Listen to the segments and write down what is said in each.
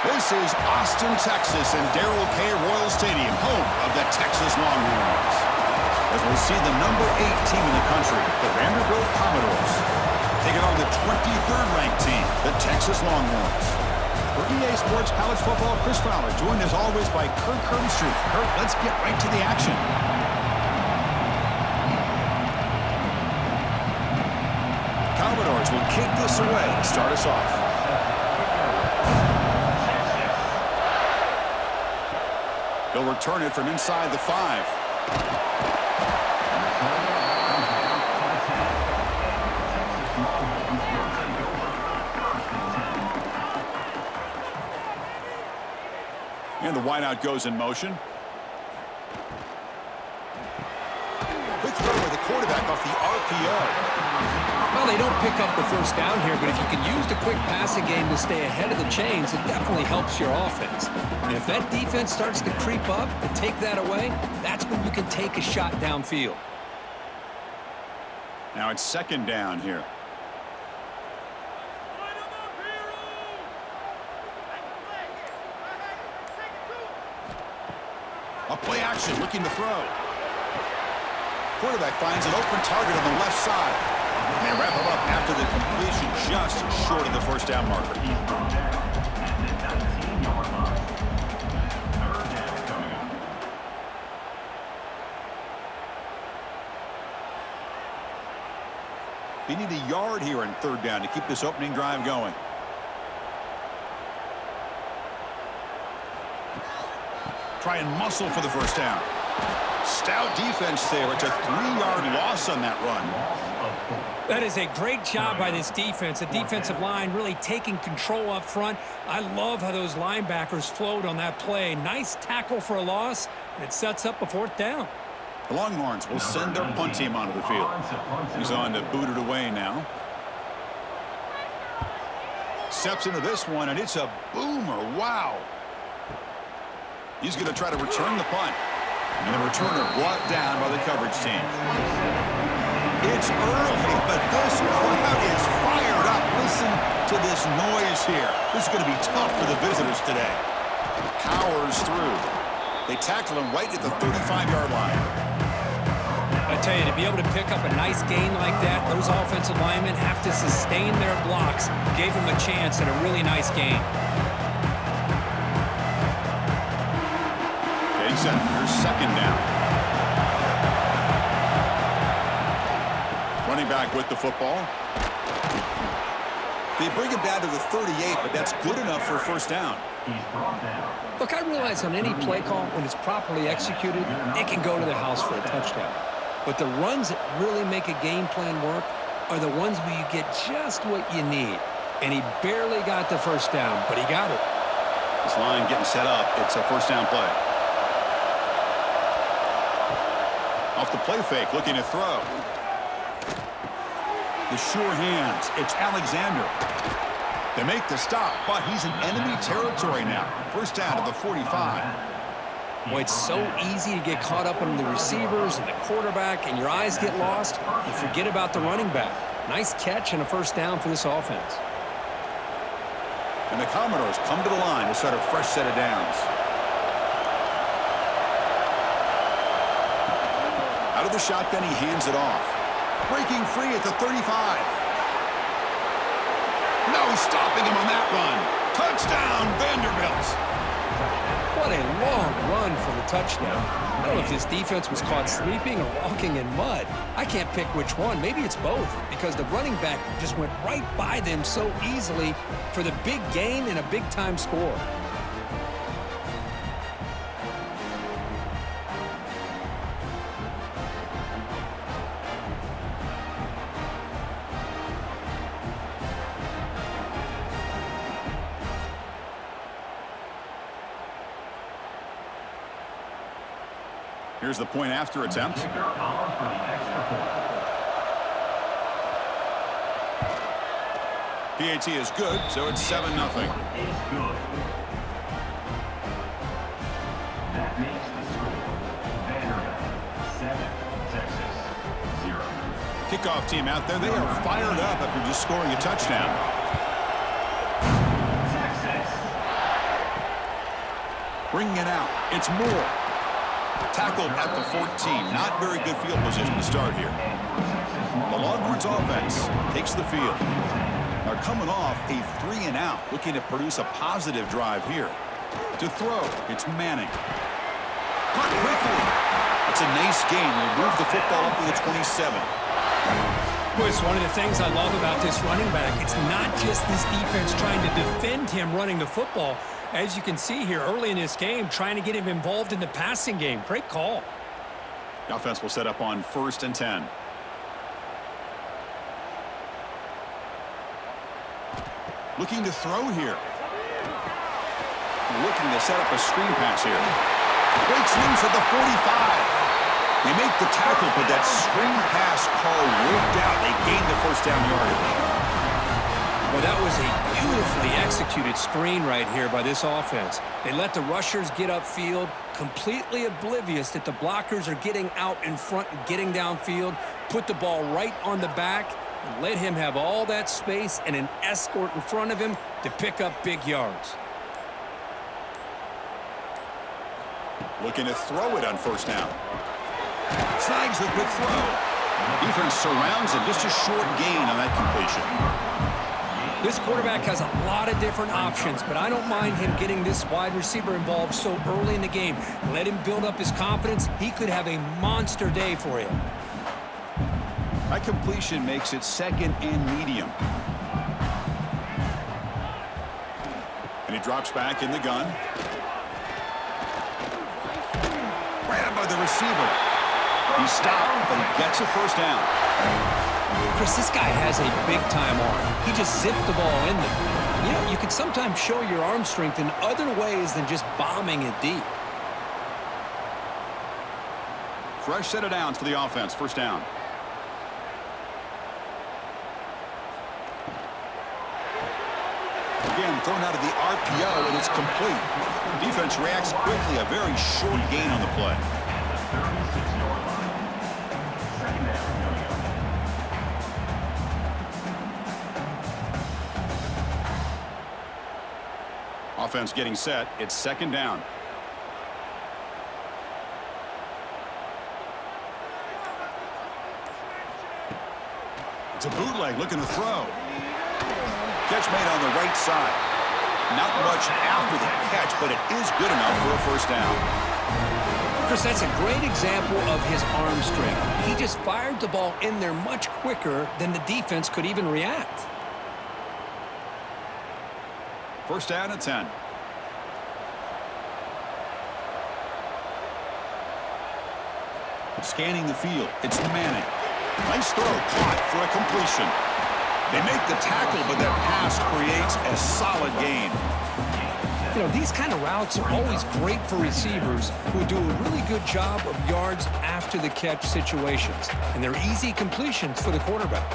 This is Austin, Texas, and Darrell K. Royal Stadium, home of the Texas Longhorns. As we'll see the number 8 team in the country, the Vanderbilt Commodores, taking on the 23rd ranked team, the Texas Longhorns. For EA Sports College Football, Chris Fowler, joined as always by Kirk Herbstreit. Kirk, let's get right to the action. Commodores will kick this away to start us off. He'll return it from inside the 5. And the wideout goes in motion. Quick throw with the quarterback off the RPO. Well, they don't pick up the first down here, but if you can use the quick passing game to stay ahead of the chains, it definitely helps your offense. And if that defense starts to creep up and take that away, that's when you can take a shot downfield. Now it's second down here. A play action, looking to throw. Quarterback finds an open target on the left side. And they wrap him up after the completion, just short of the first down marker. They need a yard here in third down to keep this opening drive going. Try and muscle for the first down. Stout defense there. It's a 3-yard loss on that run. That is a great job by this defense. The defensive line really taking control up front. I love how those linebackers flowed on that play. Nice tackle for a loss, and it sets up a fourth down. The Longhorns will send their punt team onto the field. He's on to boot it away now. Steps into this one, and it's a boomer. Wow. He's going to try to return the punt. And the returner brought down by the coverage team. It's early, but this crowd is fired up. Listen to this noise here. This is going to be tough for the visitors today. Powers through. They tackle him right at the 35-yard line. I tell you, to be able to pick up a nice gain like that, those offensive linemen have to sustain their blocks. Gave him a chance at a really nice gain. Getting set. Here's second down. Running back with the football. They bring him down to the 38, but that's good enough for a first down. Look, I realize on any play call, when it's properly executed, it can go to the house for a touchdown. But the runs that really make a game plan work are the ones where you get just what you need. And he barely got the first down, but he got it. This line getting set up. It's a first down play. Off the play fake, looking to throw. The sure hands. It's Alexander. They make the stop, but he's in enemy territory now. First down to the 45. Boy, it's so easy to get caught up on the receivers and the quarterback, and your eyes get lost. You forget about the running back. Nice catch and a first down for this offense. And the Commodores come to the line to start a fresh set of downs. Out of the shotgun, he hands it off. Breaking free at the 35. No stopping him on that run. Touchdown, Vanderbilt. What a long run for the touchdown. I don't know if this defense was caught sleeping or walking in mud. I can't pick which one. Maybe it's both, because the running back just went right by them so easily for the big gain and a big-time score. Here's the point after attempt. PAT is good, so it's 7-0. That makes the score Vanderbilt 7, Texas 0. Kickoff team out there, they are fired up after just scoring a touchdown. Bringing it out. It's Moore. Tackled at the 14. Not very good field position to start here. The Longhorns offense takes the field. They're coming off a 3-and-out, looking to produce a positive drive here. To throw, it's Manning. Caught quickly. It's a nice gain. We'll move the football up to the 27. Well, it's one of the things I love about this running back. It's not just this defense trying to defend him running the football. As you can see here early in this game, trying to get him involved in the passing game. Great call. The offense will set up on 1st and 10. Looking to throw here. Looking to set up a screen pass here. Breaks loose at the 45. They make the tackle, but that screen pass call worked out. They gained the first down yardage. Well, that was a beautifully executed screen right here by this offense. They let the rushers get upfield, completely oblivious that the blockers are getting out in front and getting downfield, put the ball right on the back, and let him have all that space and an escort in front of him to pick up big yards. Looking to throw it on 1st down. Snags the quick throw. Defense surrounds him. Just a short gain on that completion. This quarterback has a lot of different options, but I don't mind him getting this wide receiver involved so early in the game. Let him build up his confidence. He could have a monster day for you. That completion makes it 2nd and medium. And he drops back in the gun. Grabbed by the receiver. He stopped, but he gets a 1st down. Chris, this guy has a big-time arm. He just zipped the ball in there. You know, you can sometimes show your arm strength in other ways than just bombing it deep. Fresh set of downs for the offense. 1st down. Again, thrown out of the RPO, and it's complete. Defense reacts quickly. A very short gain on the play. Offense getting set. It's 2nd down. It's a bootleg looking to throw. Catch made on the right side. Not much after the catch, but it is good enough for a 1st down. Chris, that's a great example of his arm strength. He just fired the ball in there much quicker than the defense could even react. 1st down at 10. Scanning the field. It's Manning. Nice throw. Caught for a completion. They make the tackle, but that pass creates a solid gain. You know, these kind of routes are always great for receivers who do a really good job of yards after the catch situations. And they're easy completions for the quarterback.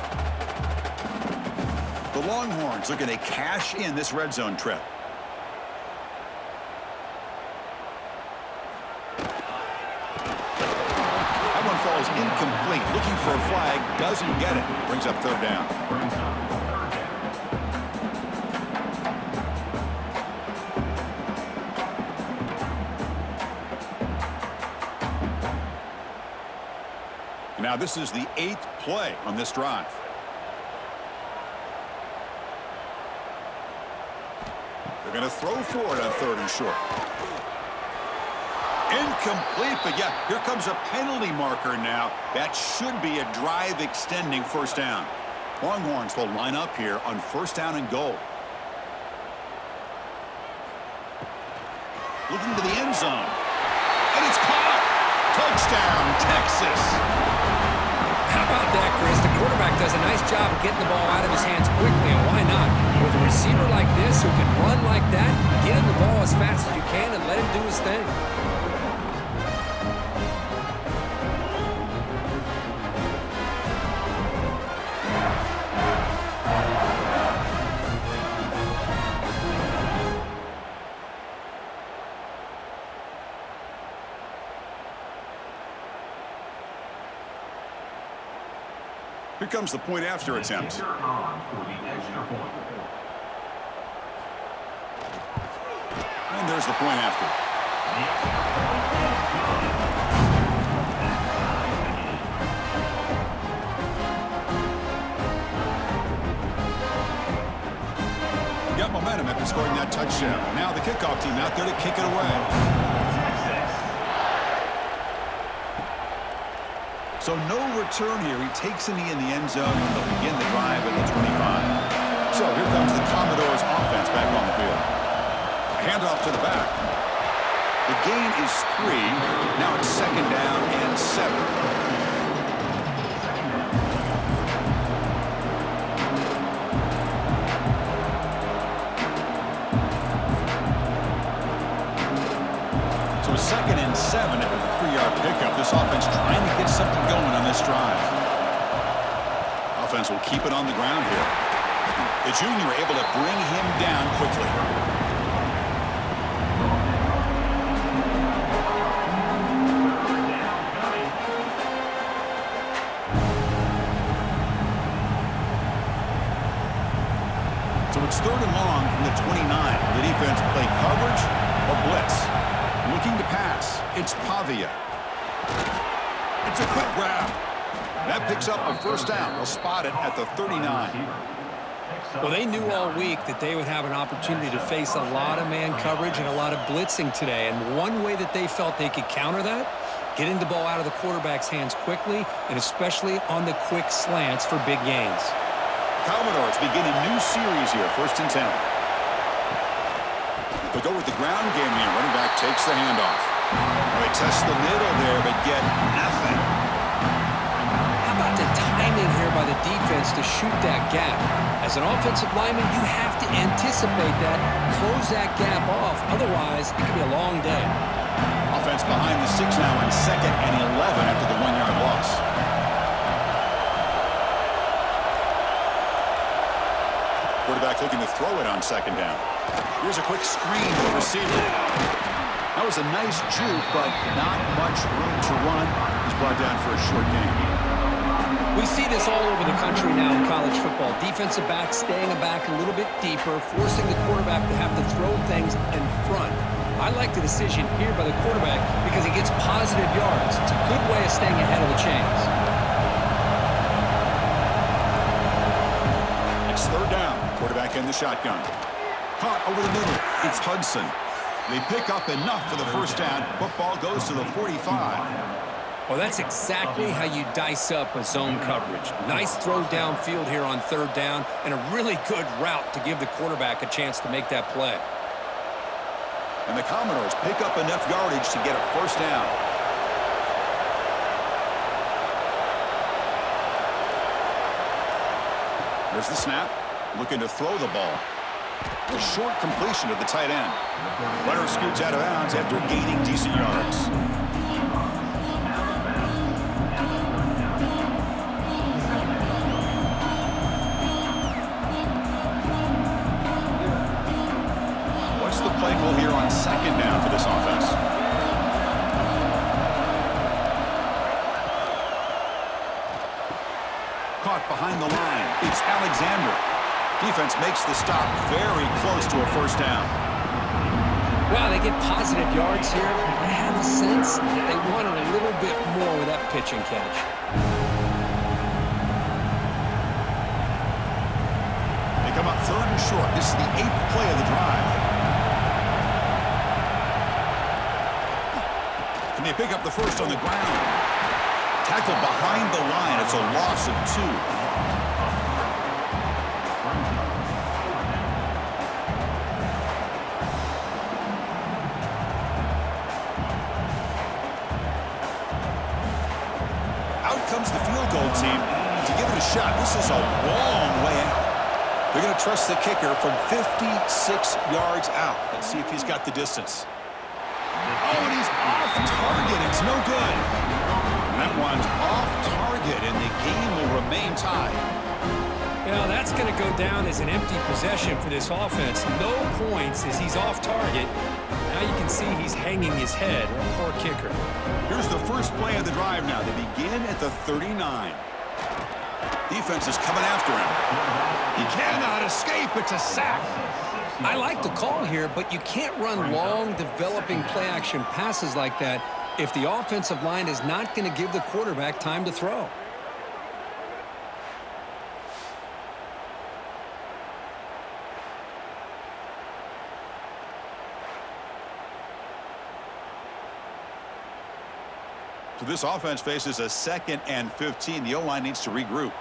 The Longhorns looking to cash in this red zone trip. That one falls incomplete. Looking for a flag. Doesn't get it. Brings up 3rd down. Now this is the 8th play on this drive. They're going to throw for it on 3rd and short. Incomplete, but yeah, here comes a penalty marker now. That should be a drive extending 1st down. Longhorns will line up here on 1st down and goal. Looking to the end zone. And it's caught. Touchdown, Texas. How about that, Chris? The quarterback does a nice job of getting the ball out of his hands quickly, and why not? With a receiver like this who can run like that, get him the ball as fast as you can and let him do his thing. Here comes the point after attempt. Kicker on for the extra point. And there's the point after. Got momentum after scoring that touchdown. Now the kickoff team out there to kick it away. So no return here. He takes a knee in the end zone, and they'll begin the drive at the 25. So here comes the Commodores offense back on the field. A handoff to the back. The gain is 3. Now it's 2nd down and 7. So 2nd and 7 after the 3-yard pickup. This offense trying to get something going on this drive. Offense will keep it on the ground here. The junior able to bring him down quickly. So it's 3rd and long from the 29. The defense play coverage or blitz. Looking to pass. It's Pavia. It's a quick grab. That picks up a 1st down. They'll spot it at the 39. Well, they knew all week that they would have an opportunity to face a lot of man coverage and a lot of blitzing today. And one way that they felt they could counter that, getting the ball out of the quarterback's hands quickly, and especially on the quick slants for big gains. Commodores begin a new series here. 1st and 10. They go with the ground game here. Running back takes the handoff. They test the middle there, but get nothing. How about the timing here by the defense to shoot that gap? As an offensive lineman, you have to anticipate that, close that gap off. Otherwise, it could be a long day. Offense behind the 6 now on 2nd and 11 after the 1-yard loss. Quarterback looking to throw it on 2nd down. Here's a quick screen to the receiver. That was a nice juke, but not much room to run. He's brought down for a short gain. We see this all over the country now in college football. Defensive backs staying back a little bit deeper, forcing the quarterback to have to throw things in front. I like the decision here by the quarterback because he gets positive yards. It's a good way of staying ahead of the chains. It's 3rd down. Quarterback in the shotgun. Caught over the middle. It's Hudson. They pick up enough for the 1st down. Football goes to the 45. Well, that's exactly how you dice up a zone coverage. Nice throw downfield here on 3rd down, and a really good route to give the quarterback a chance to make that play. And the Commodores pick up enough yardage to get a 1st down. There's the snap. Looking to throw the ball. A short completion to the tight end. Runner scoots out of bounds after gaining decent yards. What's the play call here on 2nd down for this offense? Caught behind the line. It's Alexander. Defense makes the stop very close to a 1st down. Wow, they get positive yards here. I have a sense that they wanted a little bit more with that pitch and catch. They come up 3rd and short. This is the 8th play of the drive. Can they pick up the 1st on the ground? Tackled behind the line. It's a loss of 2. Comes the field goal team to give it a shot. This is a long way out. They're going to trust the kicker from 56 yards out. Let's see if he's got the distance. Oh, and he's off target. It's no good. And that one's off target, and the game will remain tied. Yeah, that's going to go down as an empty possession for this offense. No points as he's off target. Now you can see he's hanging his head. Poor kicker. Here's the first play of the drive now. They begin at the 39. Defense is coming after him. He cannot escape. It's a sack. I like the call here, but you can't run long, developing play-action passes like that if the offensive line is not going to give the quarterback time to throw. So this offense faces a 2nd and 15. The O-line needs to regroup.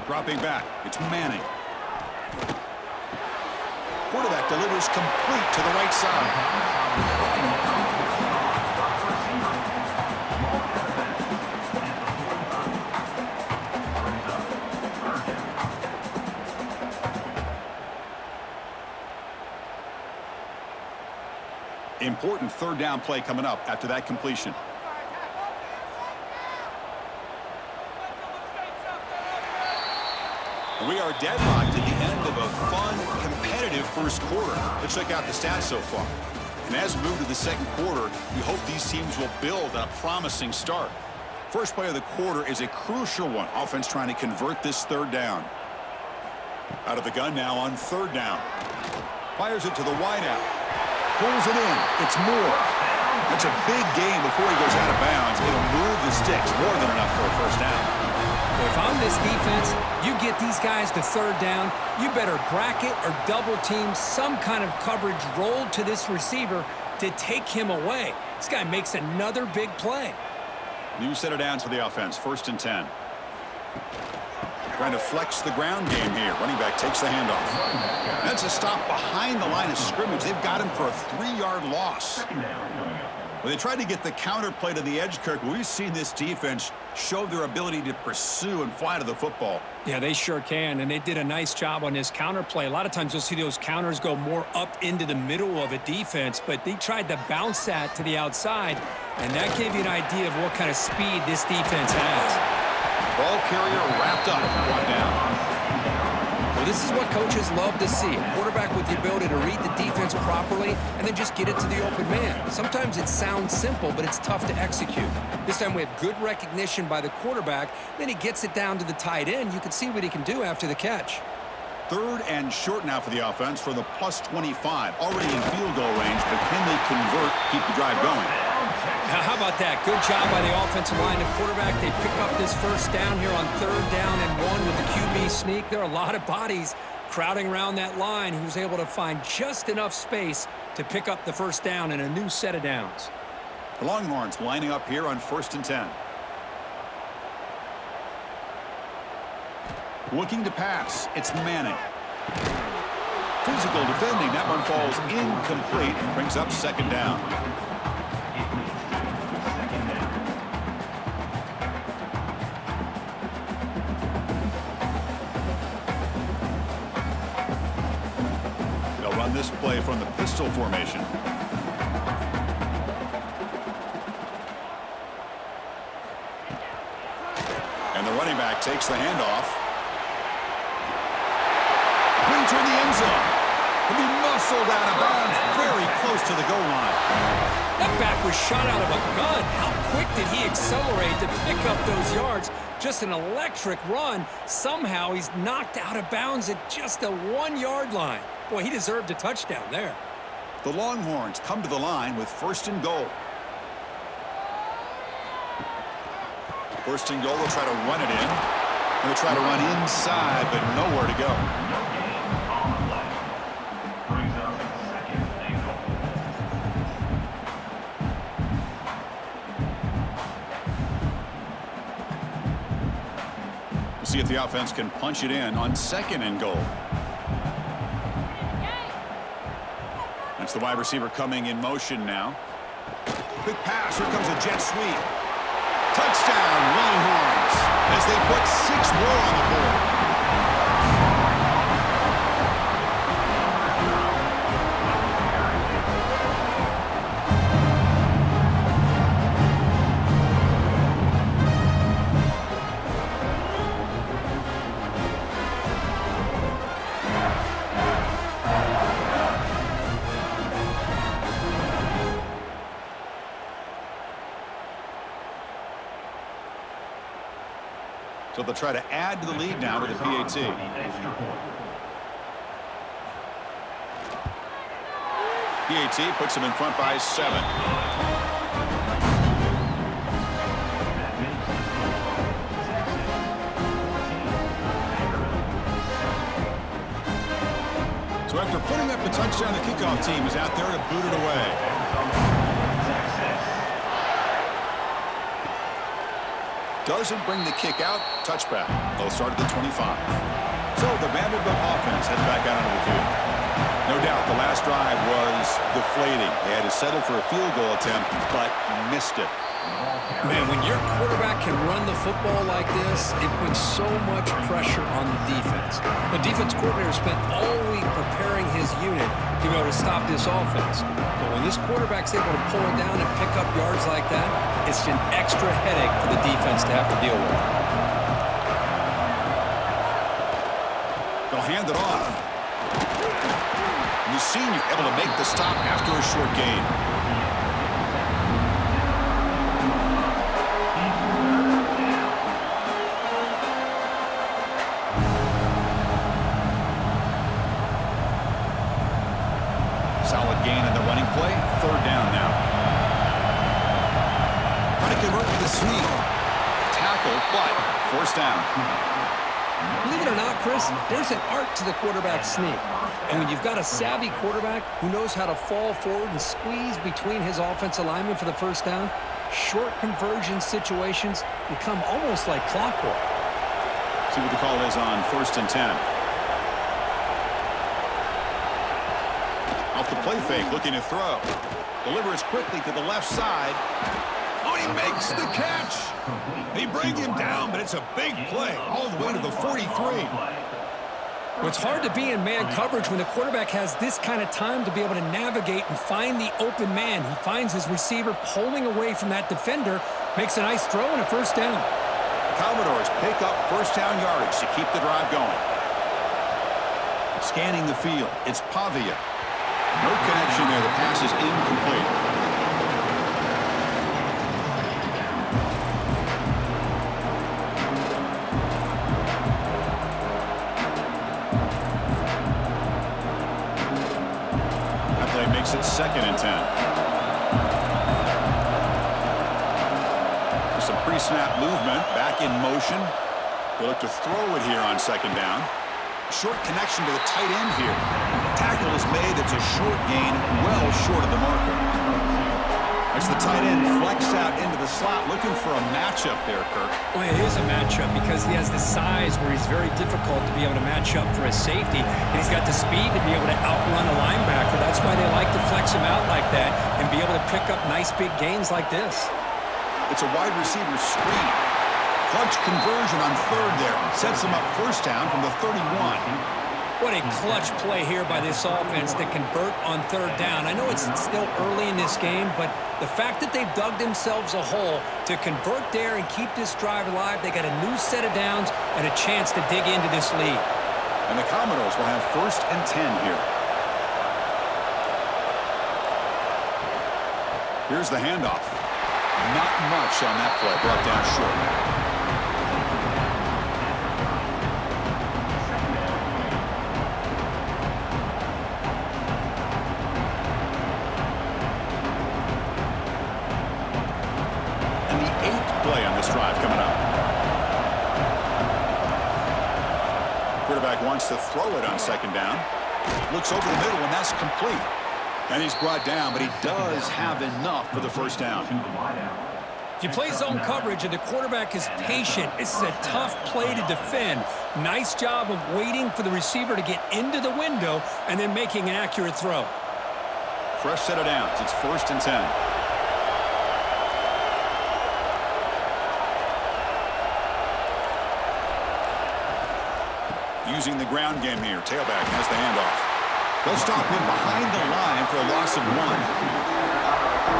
Dropping back. It's Manning. Quarterback delivers complete to the right side. Important 3rd down play coming up after that completion. We are deadlocked at the end of a fun, competitive first quarter. Let's check out the stats so far. And as we move to the second quarter, we hope these teams will build on a promising start. First play of the quarter is a crucial one. Offense trying to convert this 3rd down. Out of the gun now on 3rd down. Fires it to the wideout. Pulls it in. It's Moore. That's a big gain before he goes out of bounds. It'll move the sticks. More than enough for a first down. If I'm this defense, you get these guys to 3rd down, you better bracket or double team some kind of coverage rolled to this receiver to take him away. This guy makes another big play. New set of downs for the offense. 1st and 10. Trying to flex the ground game here. Running back takes the handoff. That's a stop behind the line of scrimmage. They've got him for a 3-yard loss. Well, they tried to get the counter play to the edge, Kirk. We've seen this defense show their ability to pursue and fly to the football. Yeah, they sure can, and they did a nice job on this counter play. A lot of times you'll see those counters go more up into the middle of a defense, but they tried to bounce that to the outside, and that gave you an idea of what kind of speed this defense has. Ball carrier wrapped up, brought down. Well, this is what coaches love to see. A quarterback with the ability to read the defense properly and then just get it to the open man. Sometimes it sounds simple, but it's tough to execute. This time we have good recognition by the quarterback. Then he gets it down to the tight end. You can see what he can do after the catch. 3rd and short now for the offense for the +25. Already in field goal range, but can they convert, keep the drive going? Now, how about that? Good job by the offensive line and quarterback. They pick up this first down here on 3rd down and 1 with the QB sneak. There are a lot of bodies crowding around that line who's able to find just enough space to pick up the first down in a new set of downs. The Longhorns lining up here on 1st and 10. Looking to pass. It's Manning. Physical defending. That one falls incomplete. Brings up 2nd down. This play from the pistol formation. And the running back takes the handoff. Brings her in the end zone. He'll be muscled out of bounds very close to the goal line. That back was shot out of a gun. How quick did he accelerate to pick up those yards? Just an electric run. Somehow he's knocked out of bounds at just the 1-yard line. Boy, he deserved a touchdown there. The Longhorns come to the line with 1st and goal. 1st and goal, they'll try to run it in. They'll try to run inside, but nowhere to go. We'll see if the offense can punch it in on 2nd and goal. That's the wide receiver coming in motion now. Quick pass. Here comes a jet sweep. Touchdown, Longhorns, as they put 6 more on the board. So they'll try to add to the lead now with a PAT. PAT puts them in front by 7. So after putting up the touchdown, the kickoff team is out there to boot it away. Doesn't bring the kick out. Touchback. They'll start at the 25. So the Vanderbilt offense heads back out onto the field. No doubt the last drive was deflating. They had to settle for a field goal attempt, but missed it. Man, when your quarterback can run the football like this, it puts so much pressure on the defense. The defense coordinator spent all week preparing his unit to be able to stop this offense. But when this quarterback's able to pull it down and pick up yards like that, it's an extra headache for the defense to have to deal with. They'll hand it off. The senior able to make the stop after a short gain. Solid gain in the running play. 3rd down now. Trying to convert with the sneak. Tackle, but 1st down. Believe it or not, Chris, there's an art to the quarterback sneak. And when you've got a savvy quarterback who knows how to fall forward and squeeze between his offensive linemen for the 1st down, short conversion situations become almost like clockwork. See what the call is on 1st and 10. Off the play fake, looking to throw. Delivers quickly to the left side. Oh, he makes the catch. They bring him down, but it's a big play all the way to the 43. Well, it's hard to be in man coverage when the quarterback has this kind of time to be able to navigate and find the open man. He finds his receiver pulling away from that defender, makes a nice throw and a 1st down. Commodores pick up 1st down yardage to keep the drive going. Scanning the field, it's Pavia. No connection there. The pass is incomplete. That play makes it 2nd and 10. With some pre-snap movement, back in motion. They look to throw it here on 2nd down. Short connection to the tight end here. Tackle is made. It's a short gain, well short of the marker. As the tight end flex out into the slot, looking for a matchup there, Kirk. Well, it is a matchup because he has the size where he's very difficult to be able to match up for his safety, and he's got the speed to be able to outrun a linebacker. That's why they like to flex him out like that and be able to pick up nice big gains like this. It's a wide receiver screen. Clutch conversion on 3rd there. Sets him up 1st down from the 31. What a clutch play here by this offense to convert on 3rd down. I know it's still early in this game, but the fact that they've dug themselves a hole to convert there and keep this drive alive, they got a new set of downs and a chance to dig into this lead. And the Commodores will have 1st and 10 here. Here's the handoff. Not much on that play. Brought down short. Play on this drive coming up. Quarterback wants to throw it on 2nd down. Looks over the middle, and that's complete. And he's brought down, but he does have enough for the 1st down. If you play zone coverage and the quarterback is patient, this is a tough play to defend. Nice job of waiting for the receiver to get into the window and then making an accurate throw. Fresh set of downs. It's 1st and 10. Using the ground game here. Tailback has the handoff. They'll stop him behind the line for a loss of 1.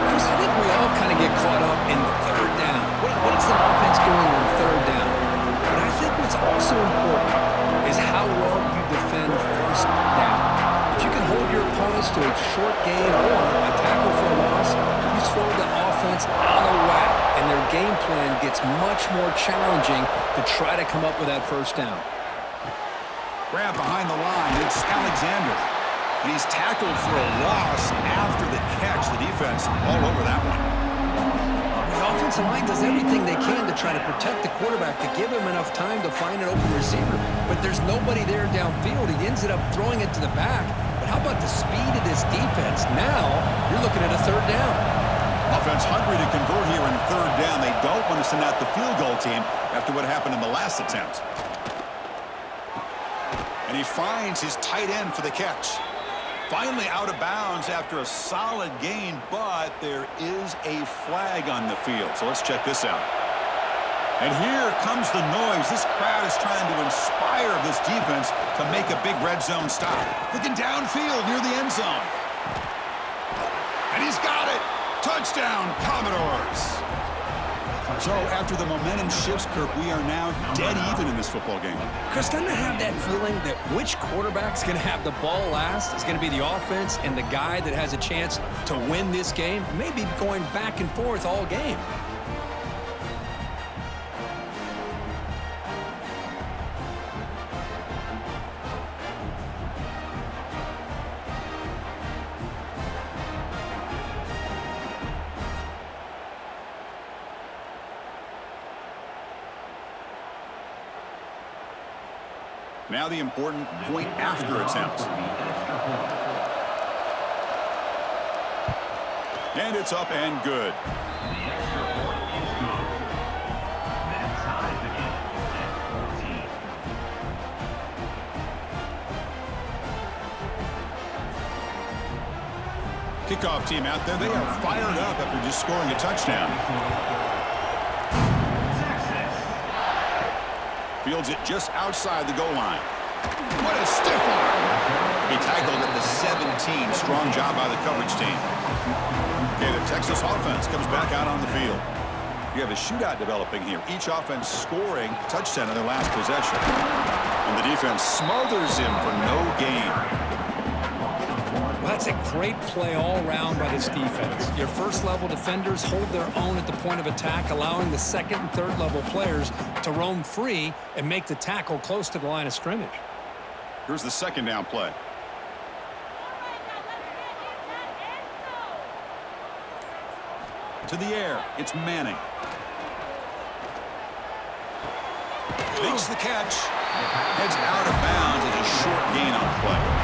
Chris, I think we all kind of get caught up in 3rd down. What is the offense doing on 3rd down? But I think what's also important is how well you defend 1st down. If you can hold your opponents to a short gain or a tackle for a loss, you throw the offense out of whack, and their game plan gets much more challenging to try to come up with that first down. Grab behind the line. It's Alexander. And he's tackled for a loss after the catch. The defense all over that one. The offensive line does everything they can to try to protect the quarterback, to give him enough time to find an open receiver. But there's nobody there downfield. He ends up throwing it to the back. But how about the speed of this defense? Now you're looking at a third down. Offense hungry to convert here in third down. They don't want to send out the field goal team after what happened in the last attempt. And he finds his tight end for the catch. Finally out of bounds after a solid gain, but there is a flag on the field. So let's check this out. And here comes the noise. This crowd is trying to inspire this defense to make a big red zone stop. Looking downfield near the end zone. And he's got it. Touchdown, Commodores. So after the momentum shifts, Kirk, we are now dead even in this football game. Chris, doesn't it have that feeling that which quarterback's going to have the ball last is going to be the offense, and the guy that has a chance to win this game may be going back and forth all game? Now the important point after attempt. And it's up and good. The extra point is good. That ties the game at 14. Kickoff team out there. They are fired up after just scoring a touchdown. Fields it just outside the goal line. What a stiff arm. He tackled at the 17. Strong job by the coverage team. Okay, the Texas offense comes back out on the field. You have a shootout developing here. Each offense scoring a touchdown in their last possession. And the defense smothers him for no gain. Well, that's a great play all around by this defense. Your first-level defenders hold their own at the point of attack, allowing the second and third-level players to roam free and make the tackle close to the line of scrimmage. Here's the second down play. To the air, it's Manning. Makes the catch. Heads out of bounds as a short gain on play.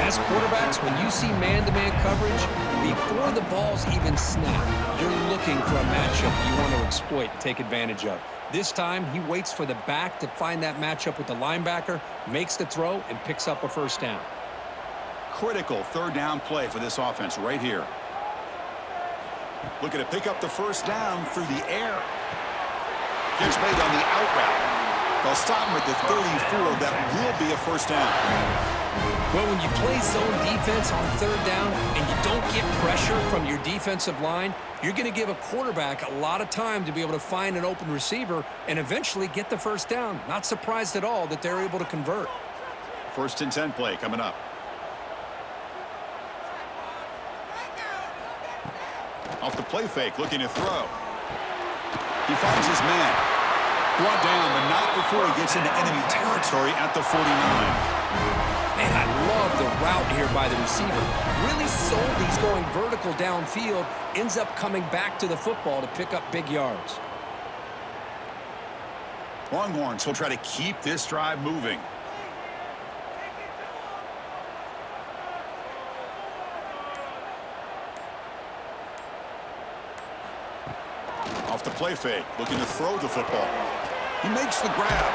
As quarterbacks, when you see man-to-man coverage, before the ball's even snapped, you're looking for a matchup you want to exploit and take advantage of. This time, he waits for the back to find that matchup with the linebacker, makes the throw, and picks up a first down. Critical third down play for this offense right here. Looking to pick up the first down through the air. Catch made on the out route. They'll stop him at the 34. That will be a first down. Well, when you play zone defense on third down and you don't get pressure from your defensive line, you're going to give a quarterback a lot of time to be able to find an open receiver and eventually get the first down. Not surprised at all that they're able to convert. First and 10 play coming up. Off the play fake, looking to throw. He finds his man. Brought down, but not before he gets into enemy territory at the 49. Man, I love the route here by the receiver. Really sold he's going vertical downfield, ends up coming back to the football to pick up big yards. Longhorns will try to keep this drive moving. Off the play fake, looking to throw the football. He makes the grab.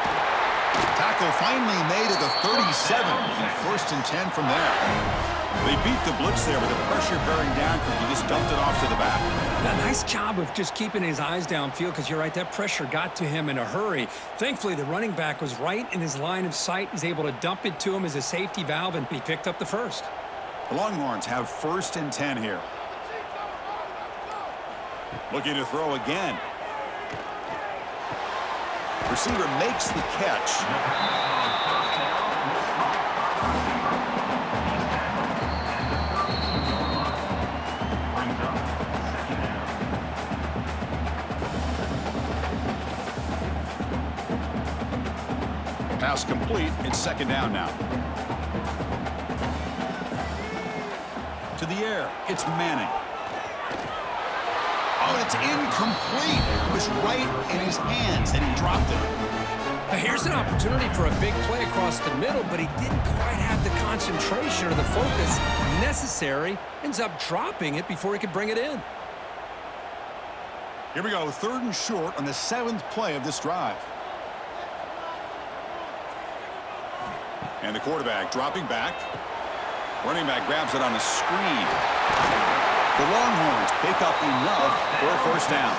Tackle finally made at the 37. And first and 10 from there. They beat the blitz there with the pressure bearing down. He just dumped it off to the back. A nice job of just keeping his eyes downfield, because you're right, that pressure got to him in a hurry. Thankfully, the running back was right in his line of sight. He's able to dump it to him as a safety valve, and he picked up the first. The Longhorns have first and 10 here. Looking to throw again. Receiver makes the catch. Toss complete. It's second down now. To the air. It's Manning. Oh, it's incomplete. It was right in his hands, and he dropped it. Here's an opportunity for a big play across the middle, but he didn't quite have the concentration or the focus necessary. Ends up dropping it before he could bring it in. Here we go, third and short on the 7th play of this drive. And the quarterback dropping back. Running back grabs it on the screen. The Longhorns pick up enough for a first down.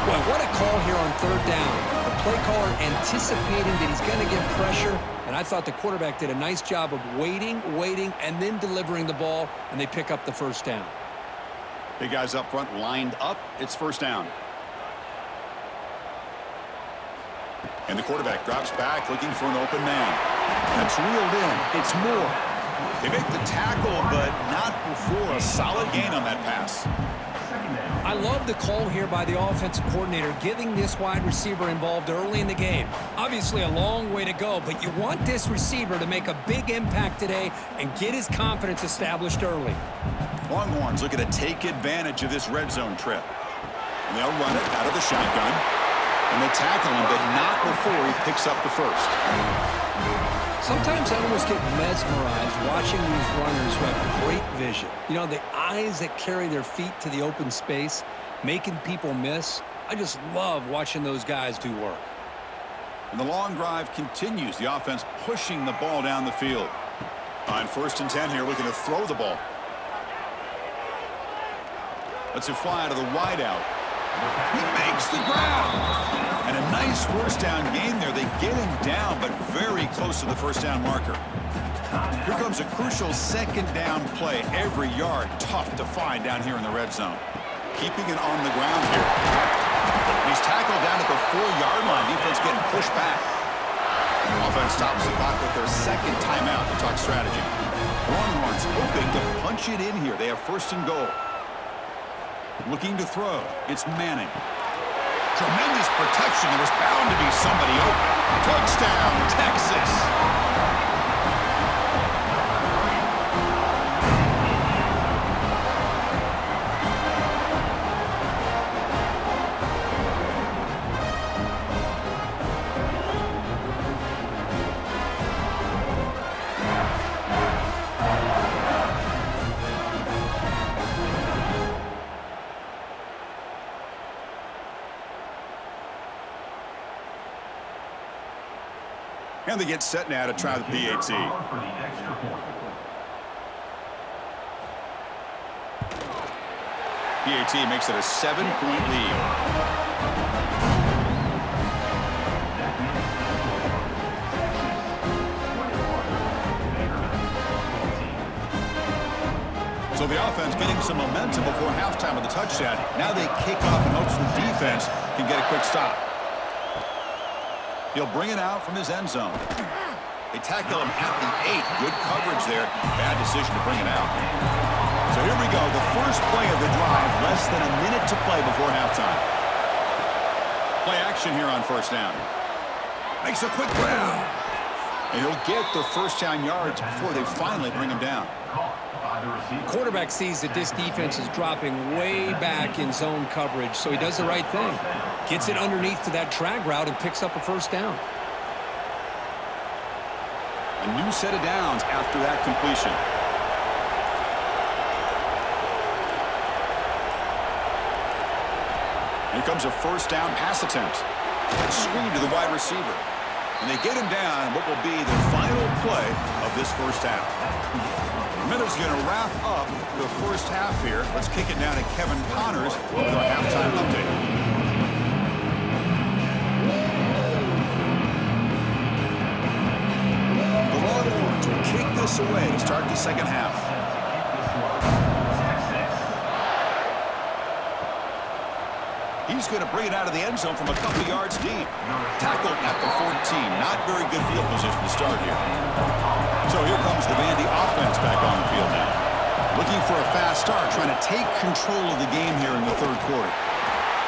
Well, what a call here on third down. The play caller anticipating that he's going to get pressure, and I thought the quarterback did a nice job of waiting, and then delivering the ball, and they pick up the first down. Big guys up front lined up. It's first down. And the quarterback drops back looking for an open man. That's reeled in. It's Moore. They make the tackle, but not before a solid gain on that pass. I love the call here by the offensive coordinator, getting this wide receiver involved early in the game. Obviously a long way to go, but you want this receiver to make a big impact today and get his confidence established early. Longhorns looking to take advantage of this red zone trip. And they'll run it out of the shotgun. And they tackle him, but not before he picks up the first. Sometimes I almost get mesmerized watching these runners who have great vision. You know, the eyes that carry their feet to the open space, making people miss. I just love watching those guys do work. And the long drive continues. The offense pushing the ball down the field. On 1st and 10 here, looking to throw the ball. Lets it fly out of the wideout. He makes the ground. And a nice first down gain there. They get him down, but very close to the first down marker. Here comes a crucial second down play. Every yard tough to find down here in the red zone. Keeping it on the ground here. He's tackled down at the 4-yard line. Defense getting pushed back. Offense stops the clock with their second timeout to talk strategy. Longhorns hoping to punch it in here. They have 1st and goal. Looking to throw. It's Manning. Tremendous protection. There was bound to be somebody open. Touchdown, Texas. And they get set now to try the PAT. PAT makes it a 7-point lead. So the offense getting some momentum before halftime of the touchdown. Now they kick off in hopes the defense can get a quick stop. He'll bring it out from his end zone. They tackle him at the 8. Good coverage there. Bad decision to bring it out. So here we go. The first play of the drive. Less than a minute to play before halftime. Play action here on 1st down. Makes a quick grab. And he'll get the first down yards before they finally bring him down. Quarterback sees that this defense is dropping way back in zone coverage, so he does the right thing. Gets it underneath to that drag route and picks up a first down. A new set of downs after that completion. Here comes a first down pass attempt. Screen to the wide receiver. And they get him down what will be the final play of this first half. Miller's going to wrap up the first half here. Let's kick it down to Kevin Connors with our halftime update. The Longhorns will kick this away to start the second half. He's going to bring it out of the end zone from a couple yards deep. Tackled at the 14. Not very good field position to start here. So here comes the Vandy offense back on the field now. Looking for a fast start, trying to take control of the game here in the third quarter.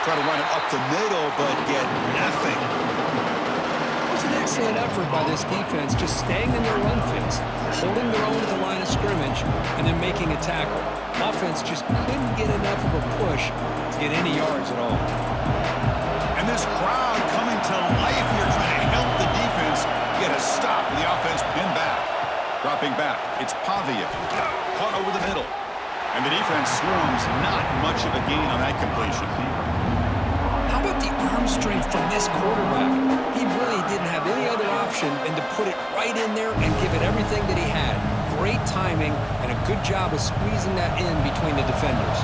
Try to run it up the middle, but get nothing. It's an excellent effort by this defense, just staying in their run fence, holding their own at the line of scrimmage, and then making a tackle. Offense just couldn't get enough of a push to get any yards at all. And this crowd coming to life here, trying to help the defense get a stop. The offense pinned back. Dropping back, it's Pavia. Caught over the middle. And the defense swarms, not much of a gain on that completion. How about the arm strength from this quarterback? He really didn't have any other option than to put it right in there and give it everything that he had. Great timing and a good job of squeezing that in between the defenders.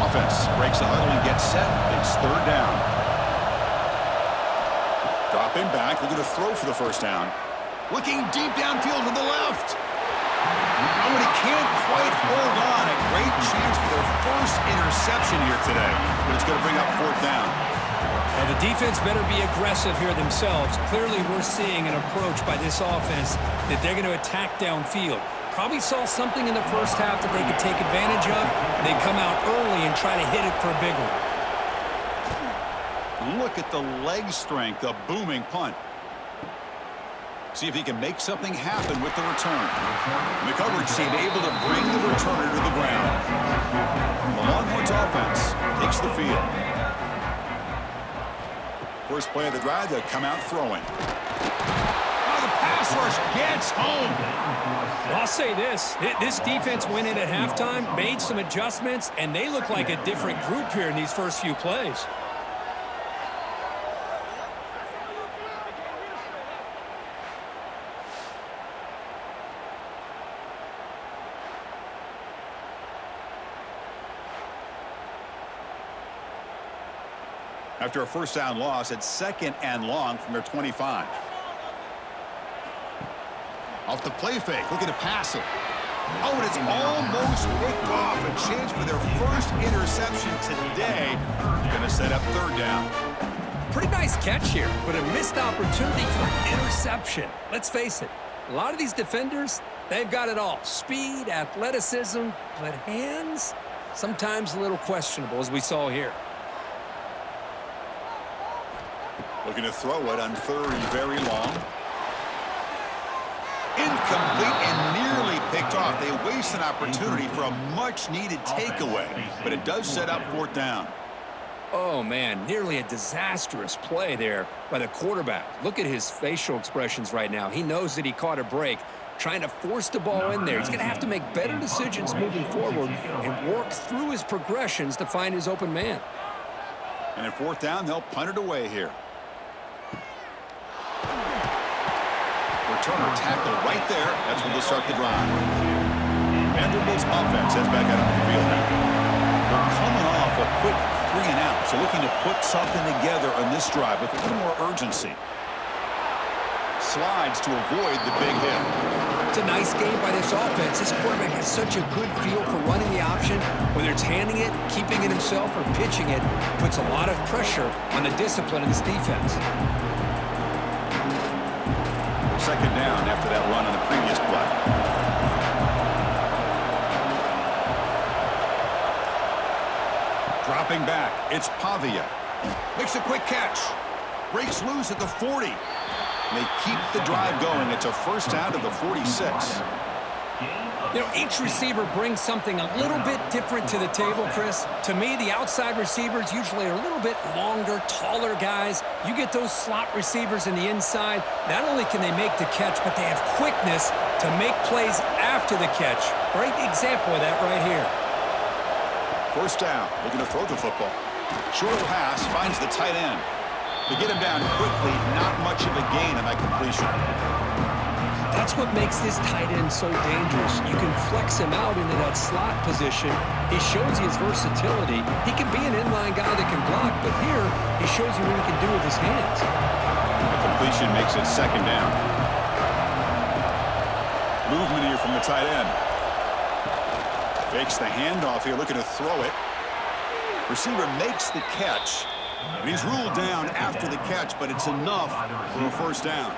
Offense breaks the huddle and gets set. It's third down. Dropping back, looking to throw for the first down. Looking deep downfield to the left. Oh, and he can't quite hold on. A great chance for their first interception here today. But it's going to bring up fourth down. Well, the defense better be aggressive here themselves. Clearly, we're seeing an approach by this offense that they're going to attack downfield. Probably saw something in the first half that they could take advantage of. They come out early and try to hit it for a big one. Look at the leg strength, a booming punt. See if he can make something happen with the return. The coverage team able to bring the returner to the ground. The Longhorns offense takes the field. First play of the drive, they'll come out throwing. Oh, the pass rush gets home. Well, I'll say this. This defense went in at halftime, made some adjustments, and they look like a different group here in these first few plays. After a first down loss, it's second and long from their 25. Off the play fake, looking to pass it. Oh, and it's almost picked off. A chance for their first interception today. Going to set up third down. Pretty nice catch here, but a missed opportunity for an interception. Let's face it, a lot of these defenders, they've got it all. Speed, athleticism, but hands, sometimes a little questionable, as we saw here. Looking to throw it on third and very long. Incomplete and nearly picked off. They waste an opportunity for a much-needed takeaway, but it does set up fourth down. Oh, man, nearly a disastrous play there by the quarterback. Look at his facial expressions right now. He knows that he caught a break, trying to force the ball in there. He's going to have to make better decisions moving forward and work through his progressions to find his open man. And at fourth down, they'll punt it away here. Returner tackle right there. That's when they'll start the drive. Vanderbilt's offense heads back out on the field now. They're coming off a quick 3 and out, so looking to put something together on this drive with a little more urgency. Slides to avoid the big hit. It's a nice game by this offense. This quarterback has such a good feel for running the option. Whether it's handing it, keeping it himself, or pitching it, puts a lot of pressure on the discipline of this defense. Second down after that run on the previous play. Dropping back, it's Pavia. Makes a quick catch. Breaks loose at the 40. And they keep the drive going. It's a first down to the 46. You know, each receiver brings something a little bit different to the table, Chris. To me, the outside receivers usually are a little bit longer, taller guys. You get those slot receivers in the inside. Not only can they make the catch, but they have quickness to make plays after the catch. Great example of that right here. First down, looking to throw the football. Short pass, finds the tight end. To get him down quickly, not much of a gain on that completion. That's what makes this tight end so dangerous. You can flex him out into that slot position. He shows you his versatility. He can be an inline guy that can block, but here he shows you what he can do with his hands. The completion makes it second down. Movement here from the tight end. Fakes the handoff here, looking to throw it. Receiver makes the catch. And he's ruled down after the catch, but it's enough for a first down.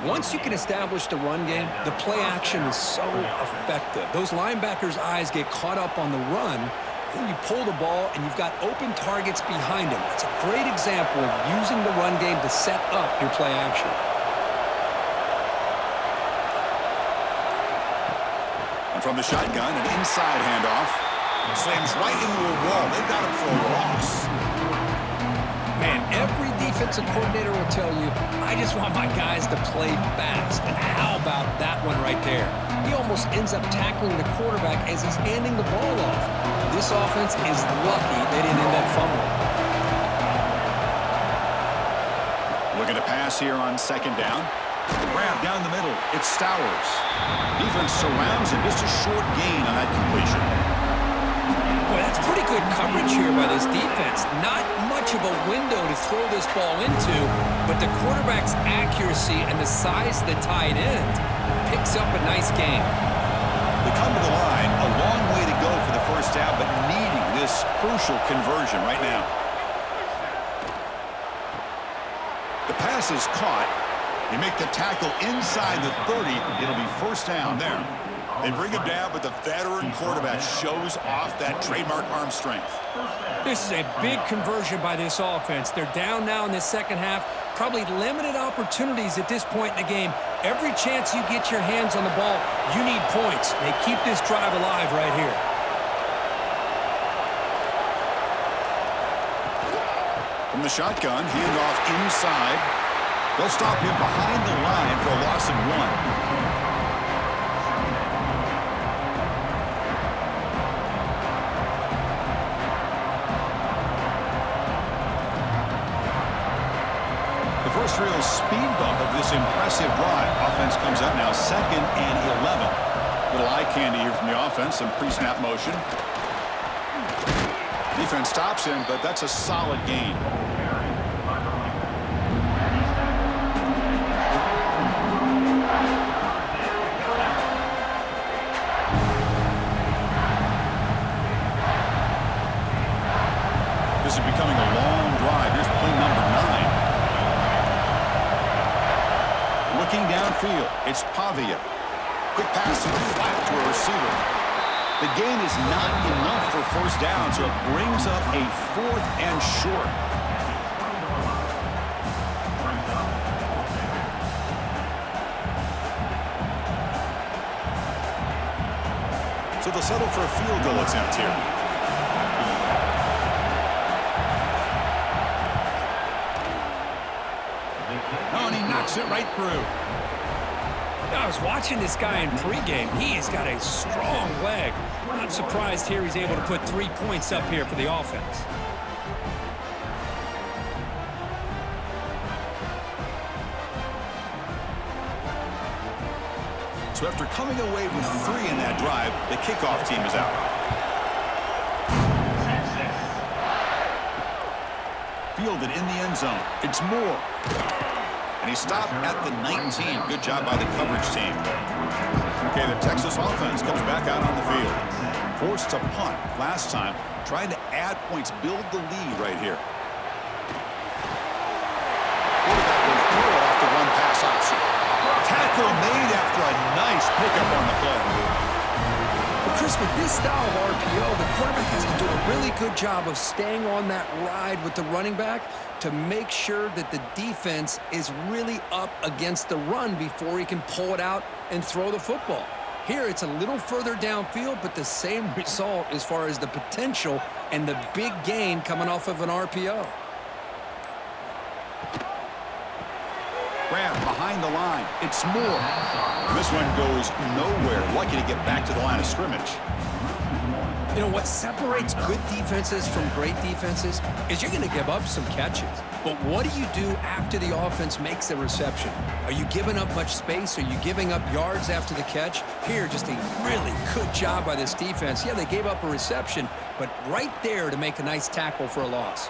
Once you can establish the run game, the play action is so effective. Those linebackers' eyes get caught up on the run, When you pull the ball and you've got open targets behind him, it's a great example of using the run game to set up your play action. And from the shotgun, an inside handoff. Slams right into a wall. They got him for a loss. Man, every defensive coordinator will tell you, I just want my guys to play fast. And how about that one right there? He almost ends up tackling the quarterback as he's handing the ball off. This offense is lucky they didn't end up fumbling. Looking to pass here on second down. Grab down the middle. It's Stowers. Defense surrounds him. Just a short gain on that completion. Boy, that's pretty good coverage here by this defense. Not much of a window to throw this ball into, but the quarterback's accuracy and the size of the tight end picks up a nice game. They come to the line, a long way to go for the first down, but needing this crucial conversion right now. The pass is caught. They make the tackle inside the 30. It'll be first down there. They bring him down, but the veteran quarterback shows off that trademark arm strength. This is a big conversion by this offense. They're down now in the second half. Probably limited opportunities at this point in the game. Every chance you get your hands on the ball, you need points. They keep this drive alive right here. From the shotgun, handoff inside. They'll stop him behind the line for a loss of 1. First real speed bump of this impressive drive. Offense comes up now 2nd and 11. Little eye candy here from the offense. Some pre-snap motion. Defense stops him, but that's a solid gain. This is becoming a long drive. Here's play number 9. Looking downfield, it's Pavia. Quick pass to the flat to a receiver. The gain is not enough for first down, so it brings up a 4th and short. So they'll settle for a field goal attempt here. Oh, and he knocks it right through. I was watching this guy in pregame. He has got a strong leg. Not surprised here he's able to put 3 points up here for the offense. So after coming away with 3 in that drive, the kickoff team is out. Fielded in the end zone. It's Moore. And he stopped at the 19. Good job by the coverage team. Okay, the Texas offense comes back out on the field. Forced to punt last time. Trying to add points, build the lead right here. Quarterback will throw it off the run-pass option. Tackle made after a nice pickup on the play. But Chris, with this style of RPO, the quarterback has to do a really good job of staying on that ride with the running back to make sure that the defense is really up against the run before he can pull it out and throw the football. Here, it's a little further downfield, but the same result as far as the potential and the big gain coming off of an RPO. Grab behind the line. It's Moore. This one goes nowhere. Lucky to get back to the line of scrimmage. You know, what separates good defenses from great defenses is you're going to give up some catches. But what do you do after the offense makes the reception? Are you giving up much space? Are you giving up yards after the catch? Here, just a really good job by this defense. Yeah, they gave up a reception, but right there to make a nice tackle for a loss.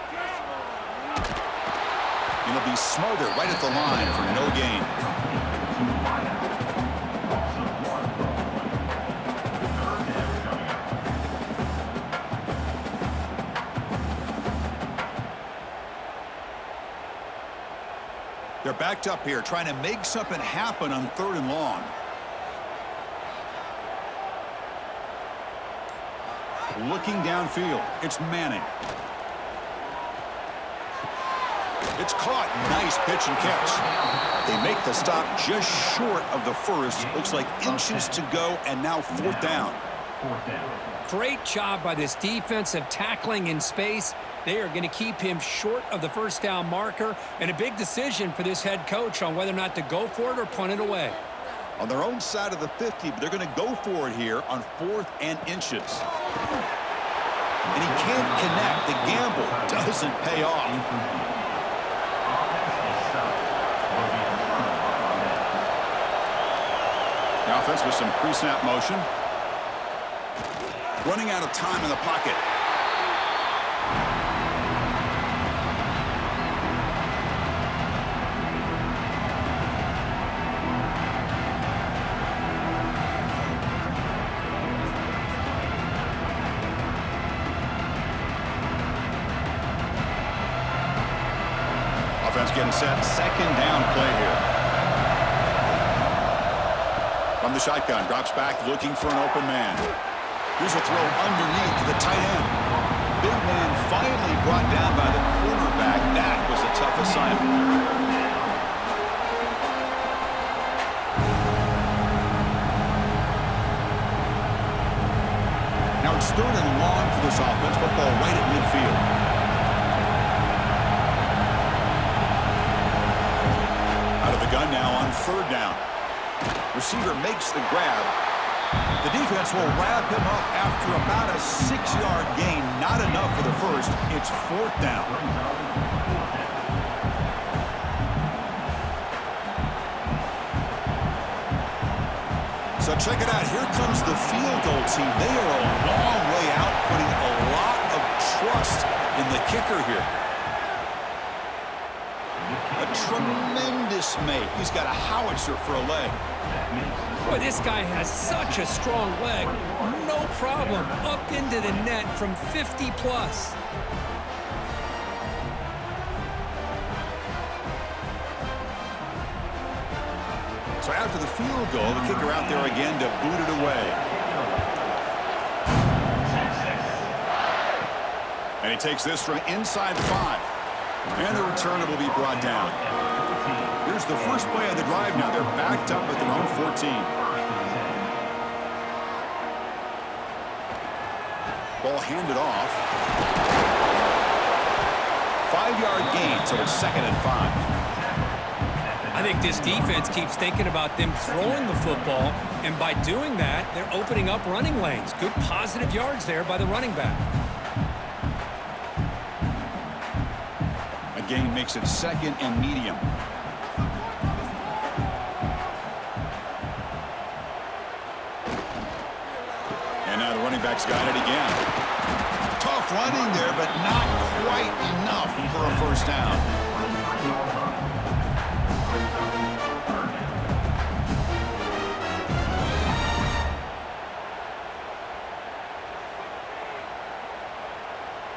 It'll be smothered right at the line for no gain. They're backed up here, trying to make something happen on 3rd and long. looking downfield. It's Manning. It's caught. Nice pitch and catch. They make the stop just short of the first. Looks like inches to go, and now 4th down. Great job by this defensive tackling in space. They are going to keep him short of the 1st down marker, and a big decision for this head coach on whether or not to go for it or punt it away. On their own side of the 50, but they're going to go for it here on 4th and inches. And he can't connect. The gamble doesn't pay off. The offense with some pre-snap motion. Running out of time in the pocket. Offense getting set. 2nd down play here. From the shotgun, drops back looking for an open man. Here's a throw underneath to the tight end. Big man finally brought down by the quarterback. That was a tough assignment. Now it's 3rd and long for this offense. Football right at midfield. Out of the gun now on 3rd down. Receiver makes the grab. The defense will wrap him up after about a 6-yard gain. Not enough for the first. It's 4th down. So check it out. Here comes the field goal team. They are a long way out, putting a lot of trust in the kicker here. A tremendous make. He's got a howitzer for a leg. Boy, this guy has such a strong leg. No problem. Up into the net from 50 plus. So after the field goal, the kicker out there again to boot it away. And he takes this from inside the 5. And the returner will be brought down. Here's the first play of the drive now. They're backed up at their own 14. Ball handed off. 5-yard gain, so it's 2nd and 5. I think this defense keeps thinking about them throwing the football, and by doing that, they're opening up running lanes. Good positive yards there by the running back. A gain makes it 2nd and medium. And now the running back's got it again. Tough running there, but not quite enough for a 1st down.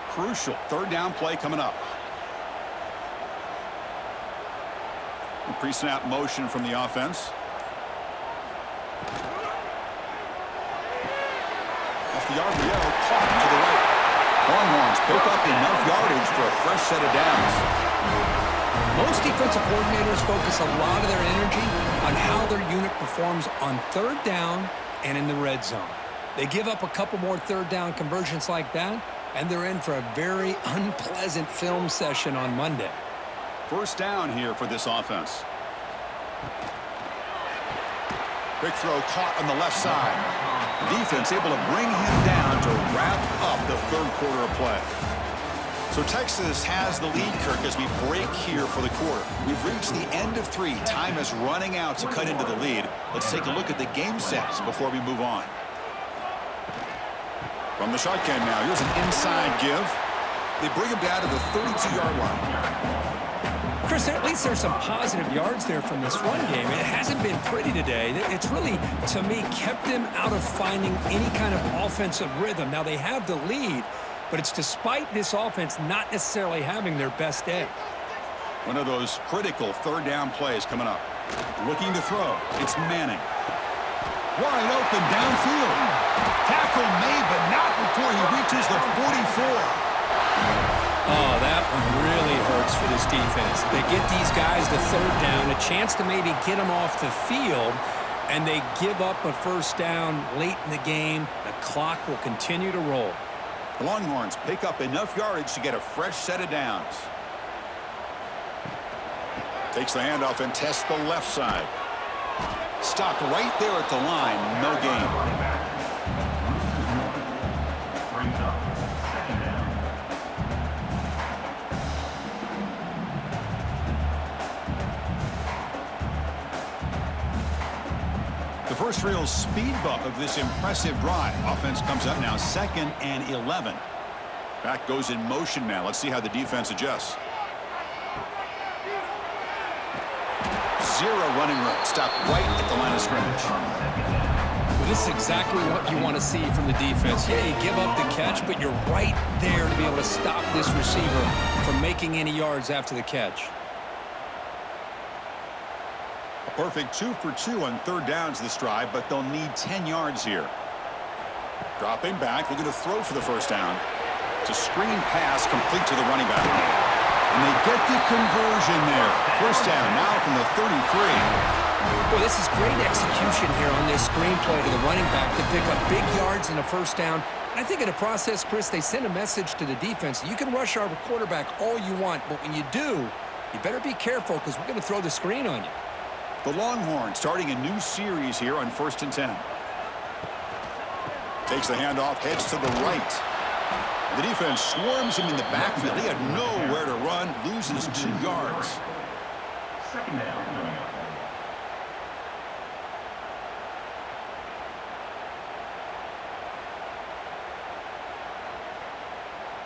Crucial 3rd down play coming up. Pre-snap motion from the offense. Off the yard we go, caught to the right. Longhorns pick up enough yardage for a fresh set of downs. Most defensive coordinators focus a lot of their energy on how their unit performs on 3rd down and in the red zone. They give up a couple more 3rd down conversions like that, and they're in for a very unpleasant film session on Monday. 1st down here for this offense. Quick throw caught on the left side. Defense able to bring him down to wrap up the 3rd quarter of play. So Texas has the lead, Kirk, as we break here for the quarter. We've reached the end of 3. Time is running out to cut into the lead. Let's take a look at the game sets before we move on. From the shotgun now, here's an inside give. They bring him down to the 32-yard line. Chris, at least there's some positive yards there from this run game. It hasn't been pretty today. It's really, to me, kept them out of finding any kind of offensive rhythm. Now, they have the lead, but it's despite this offense not necessarily having their best day. One of those critical 3rd down plays coming up. Looking to throw. It's Manning. Wide open downfield. Tackle made, but not before he score. Oh, that one really hurts for this defense. They get these guys the third down, a chance to maybe get them off the field, and they give up a first down late in the game. The clock will continue to roll. The Longhorns pick up enough yardage to get a fresh set of downs. Takes the handoff and tests the left side. Stopped right there at the line. No gain. Brings up second down. The first real speed bump of this impressive drive. Offense comes up now 2nd and 11. Back goes in motion now. Let's see how the defense adjusts. Zero running room. Stopped right at the line of scrimmage. Well, this is exactly what you want to see from the defense. Yeah, you give up the catch, but you're right there to be able to stop this receiver from making any yards after the catch. A perfect 2 for 2 on third downs this drive, but they'll need 10 yards here. Dropping back, looking to throw for the first down. It's a screen pass complete to the running back. And they get the conversion there. First down now from the 33. Well, this is great execution here on this screen play to the running back to pick up big yards in a first down. I think in the process, Chris, they send a message to the defense. You can rush our quarterback all you want, but when you do, you better be careful because we're going to throw the screen on you. The Longhorns starting a new series here on 1st and 10. Takes the handoff, heads to the right. The defense swarms him in the backfield. He had nowhere to run, loses 2 yards. Second down.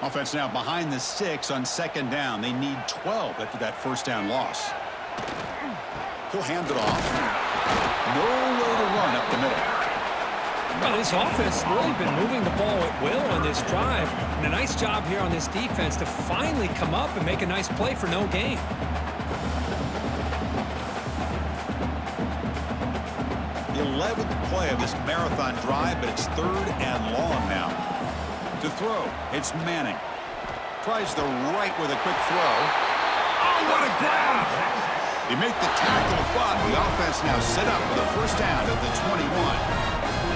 Offense now behind the 6 on 2nd down. They need 12 after that first down loss. He'll hand it off. Nowhere to run up the middle. Well, this offense has really been moving the ball at will on this drive. And a nice job here on this defense to finally come up and make a nice play for no gain. The 11th play of this marathon drive, but it's 3rd and long now. To throw, it's Manning. Tries the right with a quick throw. Oh, what a grab! They make the tackle, but the offense now set up with a first down at the 21.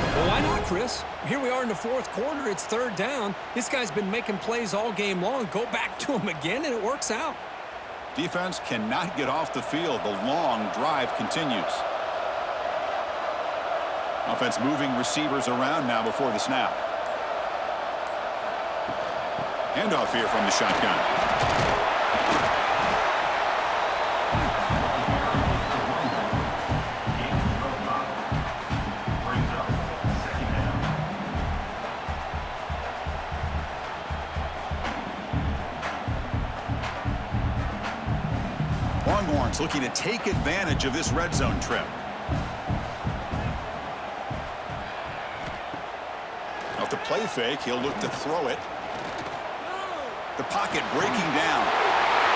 Well, why not, Chris? Here we are in the 4th quarter. It's 3rd down. This guy's been making plays all game long. Go back to him again, and it works out. Defense cannot get off the field. The long drive continues. Offense moving receivers around now before the snap. Handoff here from the shotgun. Longhorns looking to take advantage of this red zone trip. Off the play fake, he'll look to throw it. The pocket breaking down.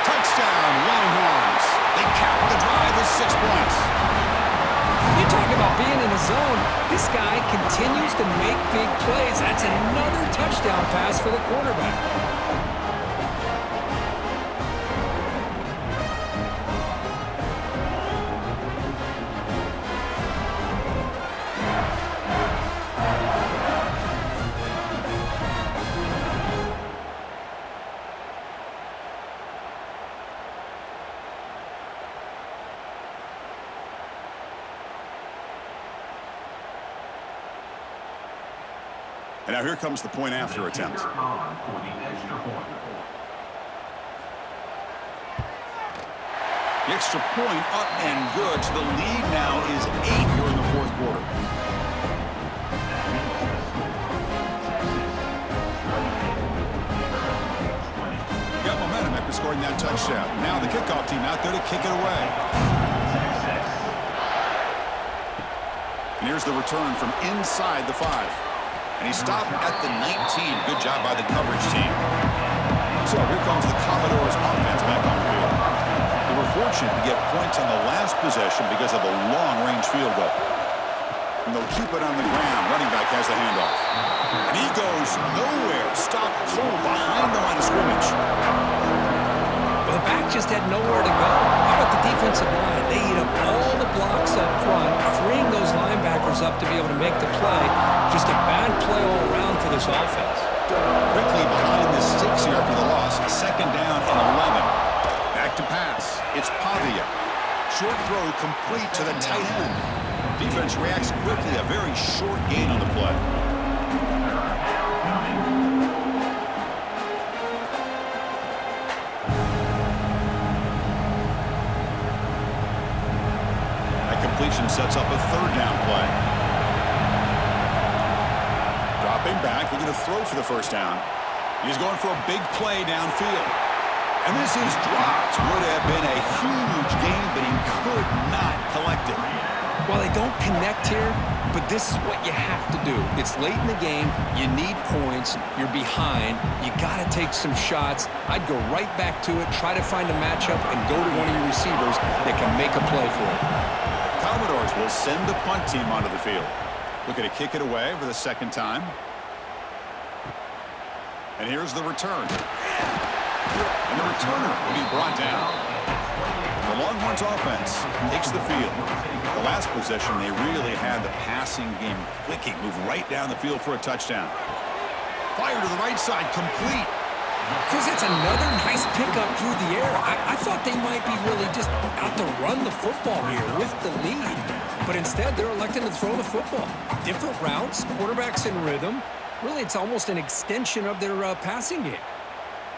Touchdown, Longhorns. They cap the drive with 6 points. You talk about being in the zone. This guy continues to make big plays. That's another touchdown pass for the quarterback. And now here comes the point after attempt. For the extra point. The extra point up and good. So the lead now is 8 here in the 4th quarter. Got momentum after scoring that touchdown. Now the kickoff team out there to kick it away. And here's the return from inside the 5. And he stopped at the 19. Good job by the coverage team. So here comes the Commodores offense back on the field. They were fortunate to get points on the last possession because of a long-range field goal. And they'll keep it on the ground. Running back has the handoff. And he goes goes nowhere. Stopped cold behind the line of scrimmage. Well, the back just had nowhere to go. How about the defensive line? They eat up all the blocks up front, freeing those linebackers up to be able to make the play. Just a bad play all around for this offense. Quickly behind the sticks here after the loss. Second down and 11. Back to pass. It's Pavia. Short throw complete to the tight end. Defense reacts quickly. A very short gain on the play. That completion sets up a third down play. Dropping back, looking to throw for the first down. He's going for a big play downfield. And this is dropped. Would have been a huge gain, but he could not collect it. Well, they don't connect here, but this is what you have to do. It's late in the game. You need points. You're behind. You got to take some shots. I'd go right back to it, try to find a matchup, and go to one of your receivers that can make a play for it. Commodores will send the punt team onto the field. Looking to kick it away for the second time. And here's the return. And the returner will be brought down. The Longhorns offense takes the field. The last possession, they really had the passing game clicking. Move right down the field for a touchdown. Fire to the right side, complete. Because it's another nice pickup through the air. I thought they might be really just out to run the football here with the lead. But instead, they're electing to throw the football. Different routes, quarterbacks in rhythm. Really, it's almost an extension of their passing game.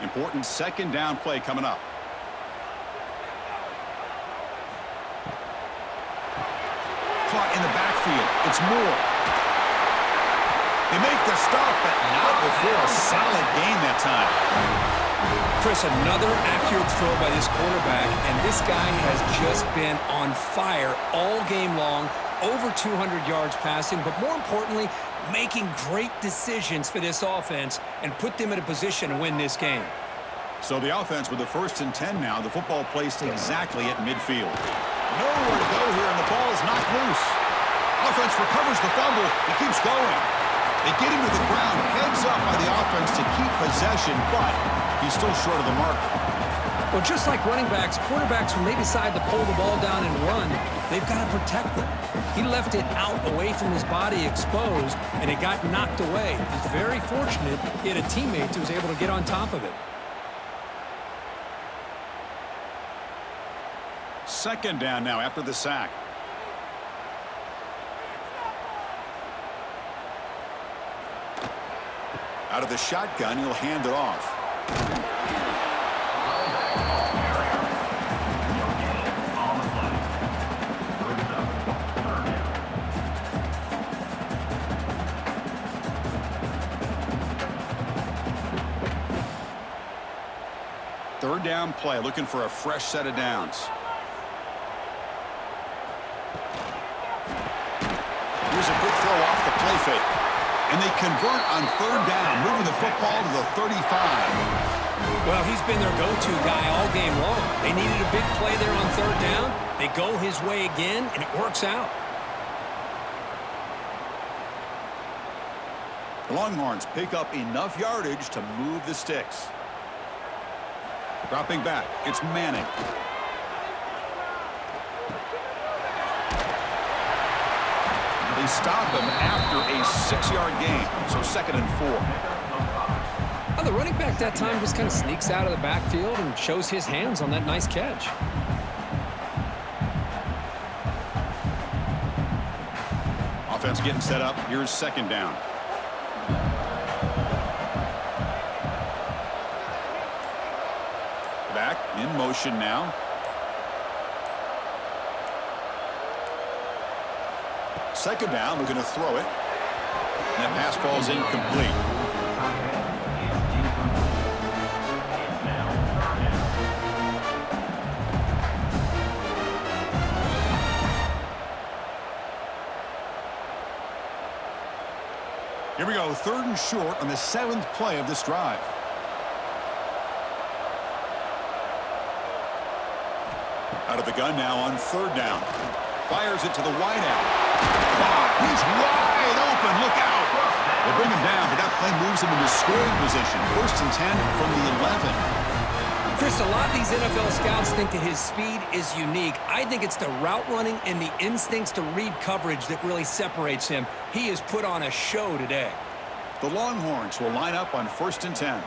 Important second down play coming up. Caught in the backfield. It's Moore. They make the stop, but not before a solid gain that time. Chris, another accurate throw by this quarterback, and this guy has just been on fire all game long. Over 200 yards passing, but more importantly, making great decisions for this offense and put them in a position to win this game. So the offense with the 1st and 10 now. The football placed exactly at midfield. Nowhere to go here, and the ball is knocked loose. Offense recovers the fumble. He keeps going. They get him to the ground. Heads up by the offense to keep possession, but he's still short of the mark. Well, just like running backs, quarterbacks, when they decide to pull the ball down and run, they've got to protect them. He left it out away from his body exposed, and it got knocked away. He's very fortunate he had a teammate who was able to get on top of it. Second down now after the sack. Out of the shotgun, he'll hand it off. Third down play, looking for a fresh set of downs. Here's a quick throw off the play fake. And they convert on third down, moving the football to the 35. Well, he's been their go-to guy all game long. They needed a big play there on third down. They go his way again, and it works out. The Longhorns pick up enough yardage to move the sticks. Dropping back, it's Manning. They stop him after a 6-yard gain, so 2nd and 4. Well, the running back that time just kind of sneaks out of the backfield and shows his hands on that nice catch. Offense getting set up. Here's second down. Back in motion now. Second down, we're going to throw it. And that pass falls incomplete. Here we go, 3rd and short on the 7th play of this drive. Out of the gun now on 3rd down. Fires it to the wideout. He's wide open. Look out. They bring him down, but that play moves him into scoring position. 1st and 10 from the 11. Chris, a lot of these NFL scouts think that his speed is unique. I think it's the route running and the instincts to read coverage that really separates him. He has put on a show today. The Longhorns will line up on 1st and 10.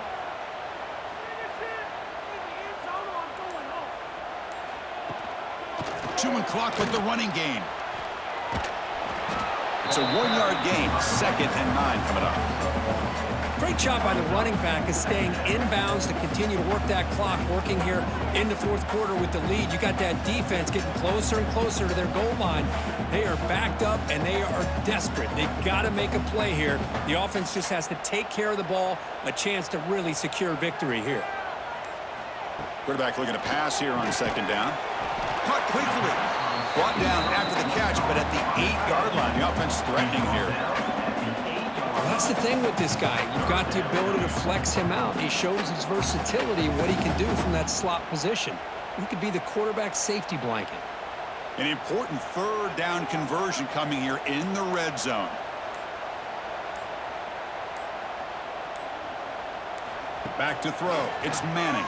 Chewing clock with the running game. It's a 1-yard gain. 2nd and 9 coming up. Great job by the running back is staying inbounds to continue to work that clock, working here in the 4th quarter with the lead. You got that defense getting closer and closer to their goal line. They are backed up, and they are desperate. They've got to make a play here. The offense just has to take care of the ball, a chance to really secure victory here. Quarterback looking to pass here on 2nd down. Caught quickly. Brought down after the catch, but at the 8-yard line, the offense threatening here. Well, that's the thing with this guy. You've got the ability to flex him out. He shows his versatility and what he can do from that slot position. He could be the quarterback's safety blanket. An important 3rd down conversion coming here in the red zone. Back to throw. It's Manning.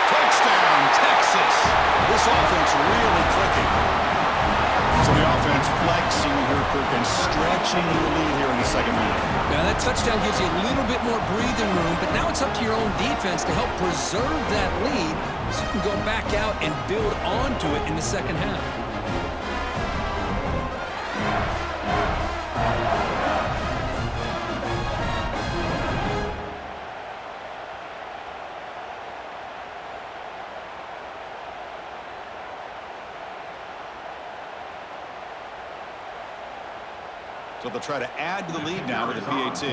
Touchdown, Texas. This offense really clicking. So the offense flexing here, Kirk, and stretching the lead here in the 2nd half. Now that touchdown gives you a little bit more breathing room, but now it's up to your own defense to help preserve that lead so you can go back out and build onto it in the 2nd half. So they'll try to add to the lead now with the PAT.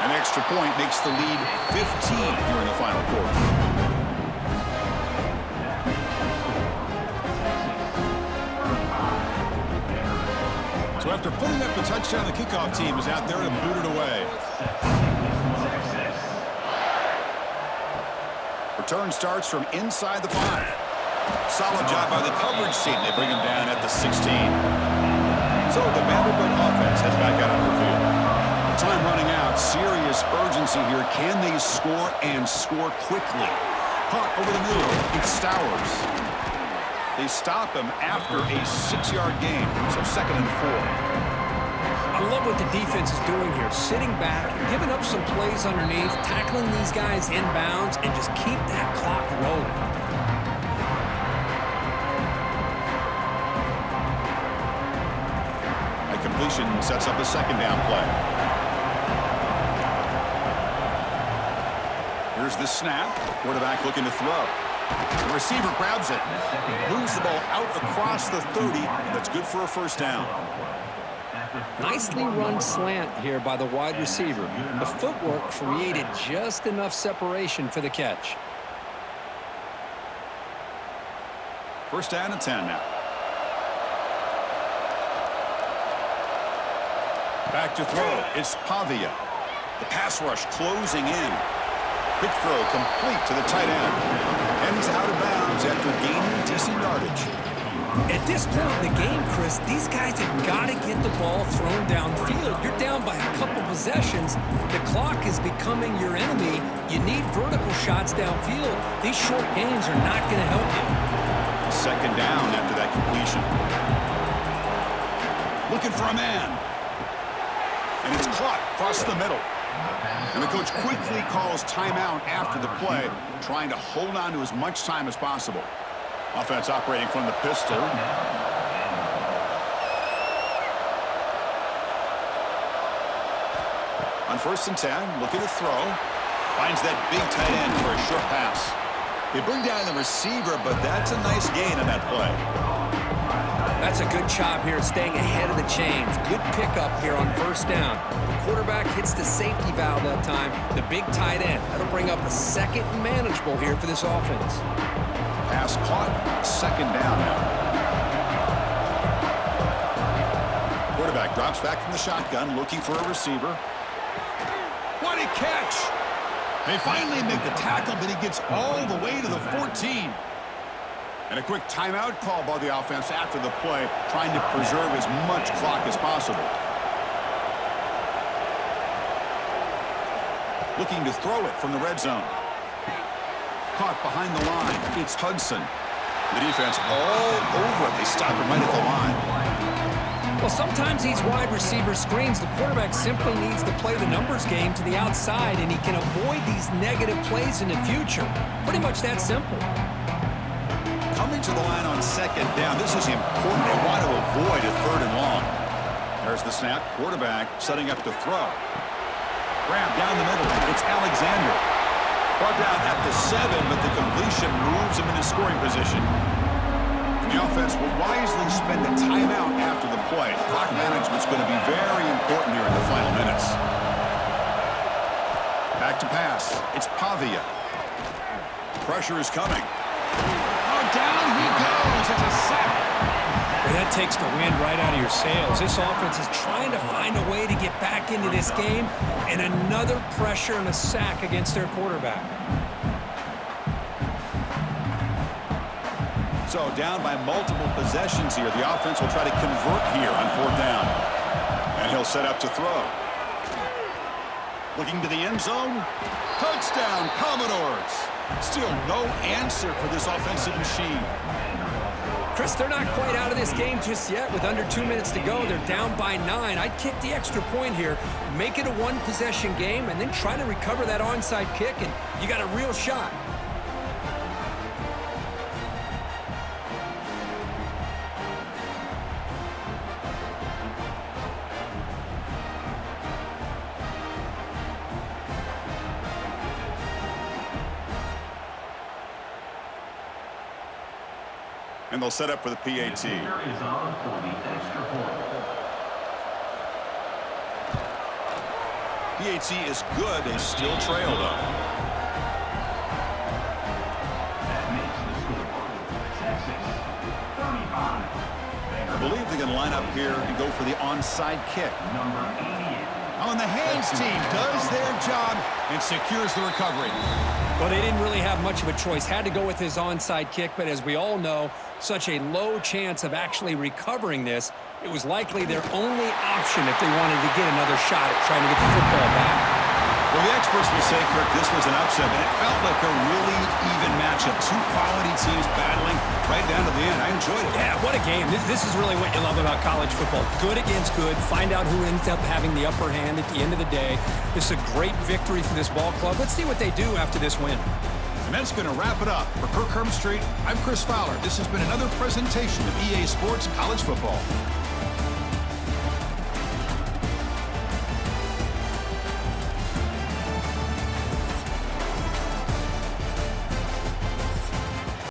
An extra point makes the lead 15 here in the final quarter. So after putting up the touchdown, the kickoff team is out there to boot it away. Return starts from inside the 5. Solid job by the coverage team. They bring him down at the 16. So the Vanderbilt offense heads back out on the field. Time running out. Serious urgency here. Can they score and score quickly? Punt over the middle. It's Stowers. They stop him after a 6-yard gain. So 2nd and 4. I love what the defense is doing here. Sitting back, giving up some plays underneath, tackling these guys inbounds, and just keep that clock rolling. Completion sets up a 2nd down play. Here's the snap. Quarterback looking to throw. The receiver grabs it. Moves the ball out across the 30. That's good for a 1st down. Nicely run slant here by the wide receiver. The footwork created just enough separation for the catch. 1st down and 10 now. Back to throw. It's Pavia. The pass rush closing in. Quick throw complete to the tight end. And he's out of bounds after gaining decent yardage. At this point in the game, Chris, these guys have got to get the ball thrown downfield. You're down by a couple possessions. The clock is becoming your enemy. You need vertical shots downfield. These short gains are not going to help you. 2nd down after that completion. Looking for a man. And it's caught across the middle. And the coach quickly calls timeout after the play, trying to hold on to as much time as possible. Offense operating from the pistol. On 1st and 10, looking to throw. Finds that big tight end for a short pass. They bring down the receiver, but that's a nice gain on that play. That's a good job here staying ahead of the chains. Good pickup here on 1st down. The quarterback hits the safety valve that time. The big tight end. That'll bring up a 2nd and manageable here for this offense. Pass caught. 2nd down now. Quarterback drops back from the shotgun, looking for a receiver. What a catch! They finally make the tackle, but he gets all the way to the 14. And a quick timeout call by the offense after the play, trying to preserve as much clock as possible. Looking to throw it from the red zone. Caught behind the line. It's Hudson. The defense all over it. They stop him right at the line. Well, sometimes these wide receiver screens, the quarterback simply needs to play the numbers game to the outside, and he can avoid these negative plays in the future. Pretty much that simple. Coming to the line on second down. This is important. They want to avoid a 3rd and long. There's the snap. Quarterback setting up to throw. Grab down the middle. It's Alexander. Brought down at the 7, but the completion moves him into scoring position. And the offense will wisely spend a timeout after the play. Clock management's going to be very important here in the final minutes. Back to pass. It's Pavia. Pressure is coming. Oh, down he goes. It's a sack. Well, that takes the wind right out of your sails. This offense is trying to find a way to get back into this game, and another pressure and a sack against their quarterback. So down by multiple possessions here. The offense will try to convert here on 4th down. And he'll set up to throw. Looking to the end zone. Touchdown, Commodores. Still no answer for this offensive machine. Chris, they're not quite out of this game just yet. With under 2 minutes to go, they're down by 9. I'd kick the extra point here, make it a one-possession game, and then try to recover that onside kick, and you got a real shot. And they'll set up for the PAT. Is on for the extra point. PAT is good. They still trail, though. That makes the score Texas 35. I believe they're going to line up here and go for the onside kick. Number 88. On the hands team does their job and secures the recovery. Well, they didn't really have much of a choice. Had to go with his onside kick, but as we all know, such a low chance of actually recovering this. It was likely their only option if they wanted to get another shot at trying to get the football back. Well, the experts will say, Kirk, this was an upset, but it felt like a really even matchup. Two quality teams battling right down to the end. I enjoyed it. Yeah, what a game. This is really what you love about college football. Good against good. Find out who ends up having the upper hand at the end of the day. This is a great victory for this ball club. Let's see what they do after this win. And that's going to wrap it up. For Kirk Herbstreit, I'm Chris Fowler. This has been another presentation of EA Sports College Football.